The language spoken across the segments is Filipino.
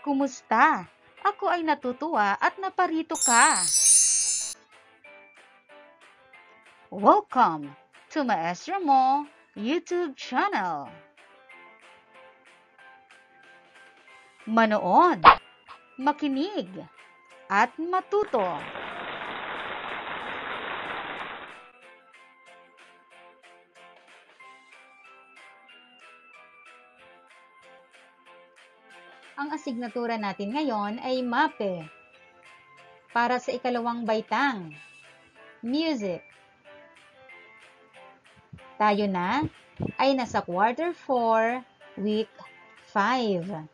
Kumusta? Ako ay natutuwa at naparito ka. Welcome to Maestra Mo YouTube channel. Manood, makinig, at matuto. Ang asignatura natin ngayon ay MAPE para sa ikalawang baitang, Music. Tayo na ay nasa quarter 4, week 5.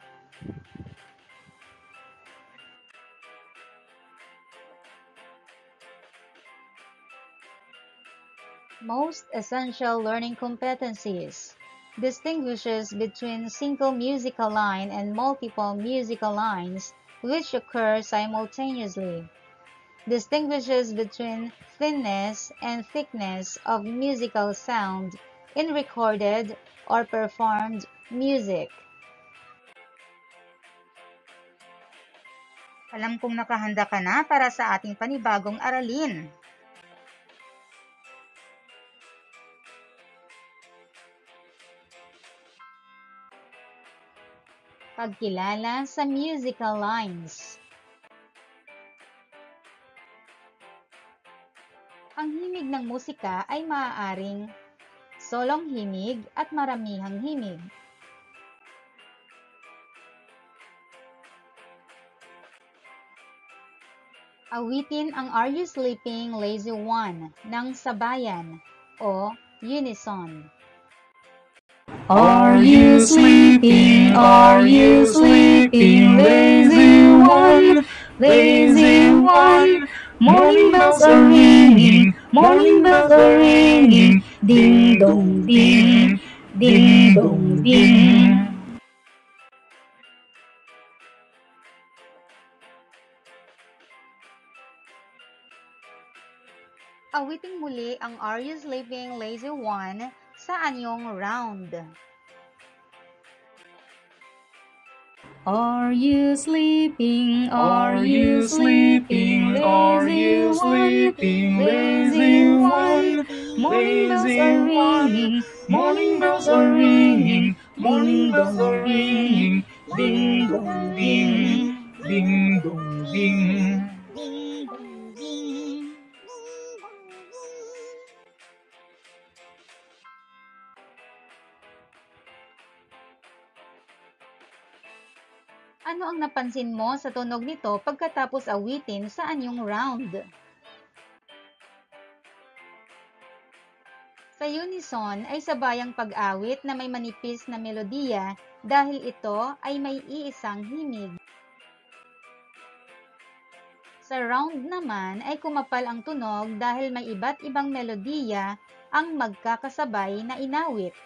Most essential learning competencies distinguishes between single musical line and multiple musical lines which occur simultaneously. Distinguishes between thinness and thickness of musical sound in recorded or performed music. Alam kong nakahanda ka na para sa ating panibagong aralin. Pagkilala sa musical lines. Ang himig ng musika ay maaaring solong himig at maramihang himig. Awitin ang Are You Sleeping, Lazy One ng sabayan o unison. Are you sleeping, lazy one, lazy one? Morning bells are ringing, ding dong ding, ding dong ding. Awiting muli ang Are You Sleeping, Lazy One sa anyong round. Are you sleeping, lazy one? Morning bells are ringing, ding dong ding, ding dong ding. Ano ang napansin mo sa tunog nito pagkatapos awitin sa anyong round? Sa unison ay sabayang pag-awit na may manipis na melodiya dahil ito ay may iisang himig. Sa round naman ay kumapal ang tunog dahil may iba't ibang melodiya ang magkakasabay na inawit.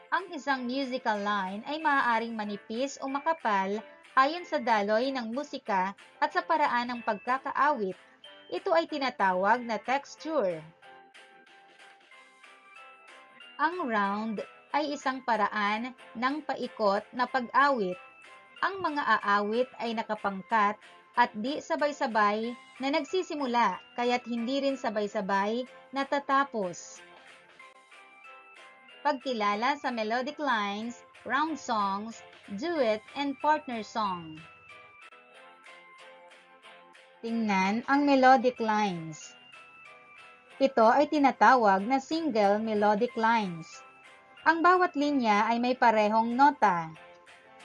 Ang isang musical line ay maaaring manipis o makapal ayon sa daloy ng musika at sa paraan ng pagkakaawit. Ito ay tinatawag na texture. Ang round ay isang paraan ng paikot na pag-awit. Ang mga aawit ay nakapangkat at di sabay-sabay na nagsisimula kaya't hindi rin sabay-sabay natatapos. Pagkilala sa melodic lines, round songs, duet, and partner song. Tingnan ang melodic lines. Ito ay tinatawag na single melodic lines. Ang bawat linya ay may parehong nota.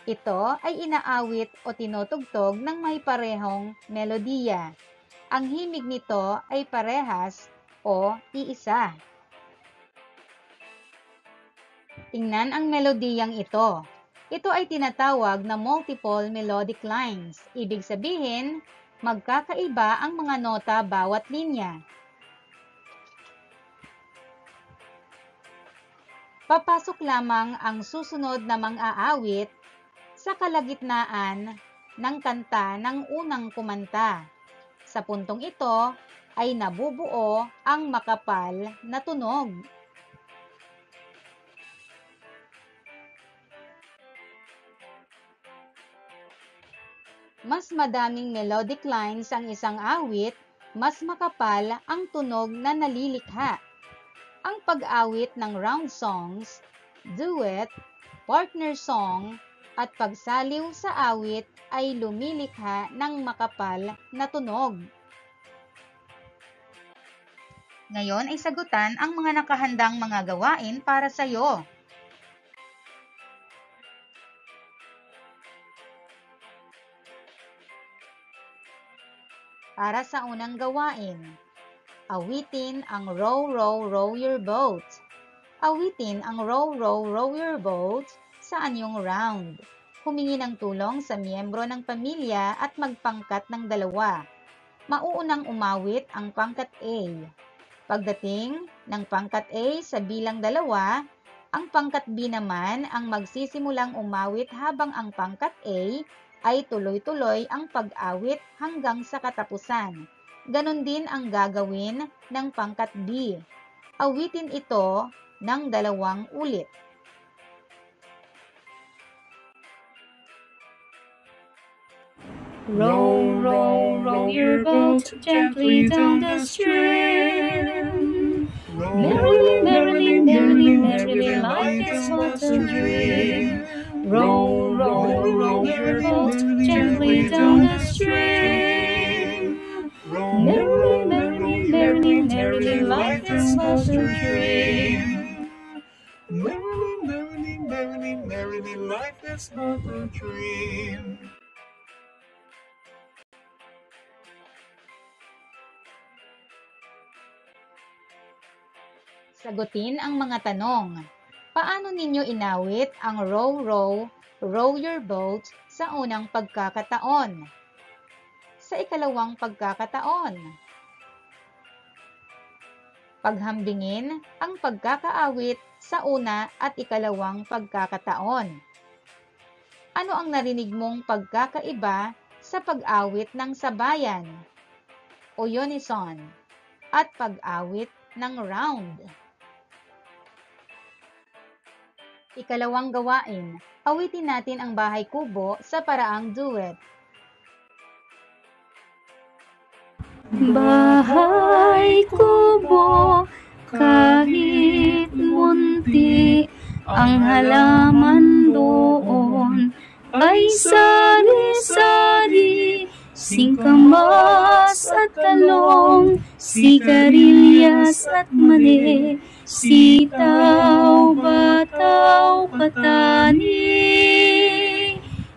Ito ay inaawit o tinutugtog ng may parehong melodiya. Ang himig nito ay parehas o iisa. Tingnan ang melodiyang ito. Ito ay tinatawag na multiple melodic lines. Ibig sabihin, magkakaiba ang mga nota bawat linya. Papasok lamang ang susunod na mang-aawit sa kalagitnaan ng kanta ng unang kumanta. Sa puntong ito ay nabubuo ang makapal na tunog. Mas madaming melodic lines ang isang awit, mas makapal ang tunog na nalilikha. Ang pag-awit ng round songs, duet, partner song, at pagsaliw sa awit ay lumilikha ng makapal na tunog. Ngayon ay sagutan ang mga nakahandang mga gawain para sa iyo. Para sa unang gawain, awitin ang Row, Row, Row Your Boat. Awitin ang Row, Row, Row Your Boat sa anyong round. Humingi ng tulong sa miyembro ng pamilya at magpangkat ng dalawa. Mauunang umawit ang pangkat A. Pagdating ng pangkat A sa bilang 2, ang pangkat B naman ang magsisimulang umawit habang ang pangkat A ay tuloy-tuloy ang pag-awit hanggang sa katapusan. Ganon din ang gagawin ng pangkat B. Awitin ito ng 2 ulit. Row, row, row your boat gently down the stream. Merrily, merrily, merrily, merrily, life is but a dream. Row, row, row your boat gently down the stream. Merrily, merrily, merrily, merrily, life is but a dream. Merrily, merrily, merrily, merrily, life is but a dream. Sagutin ang mga tanong. Paano ninyo inawit ang Row, Row, Row Your Boat sa unang pagkakataon? Sa ikalawang pagkakataon? Paghambingin ang pagkakaawit sa una at ikalawang pagkakataon. Ano ang narinig mong pagkakaiba sa pag-awit ng sabayan o unison at pag-awit ng round? Ikalawang gawain, awitin natin ang Bahay Kubo sa paraang duet. Bahay kubo, kahit munti, ang halaman doon ay sari-sari, singkamas at talong, sigarilyas at mani, sitaw, bataw, patani,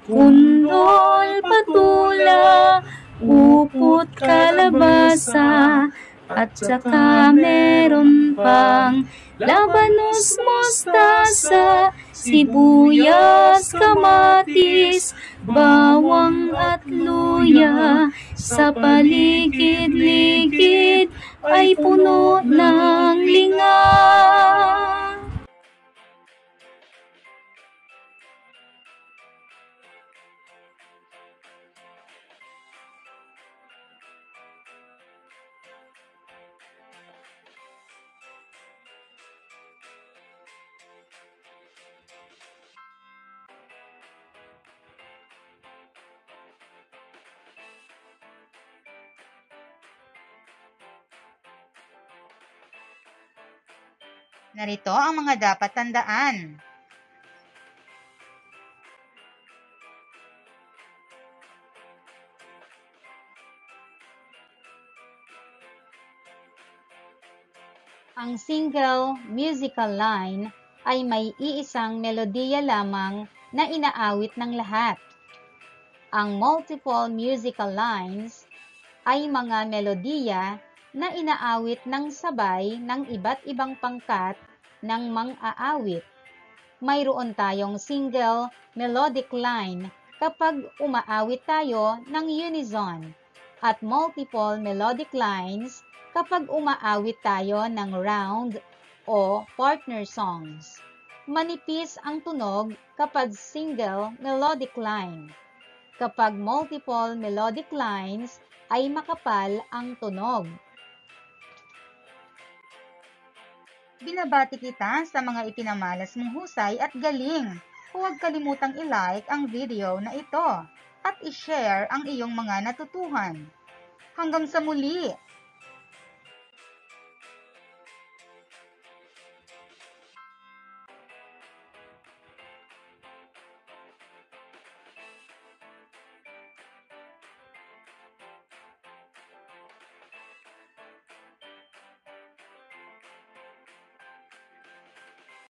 kundol, patula, upot, kalabasa, at saka meron pang labanos, mustasa, sibuyas, kamatis, bawang at luya. Sa paligid-ligid ay puno ng linga. Narito ang mga dapat tandaan. Ang single musical line ay may iisang melodiya lamang na inaawit ng lahat. Ang multiple musical lines ay mga melodiya na inaawit ng sabay ng iba't ibang pangkat ng mang-aawit. Mayroon tayong single melodic line kapag umaawit tayo ng unison at multiple melodic lines kapag umaawit tayo ng round o partner songs. Manipis ang tunog kapag single melodic line. Kapag multiple melodic lines ay makapal ang tunog. Binabati kita sa mga ipinamalas mong husay at galing. Huwag kalimutang i-like ang video na ito. at i-share ang iyong mga natutuhan. Hanggang sa muli!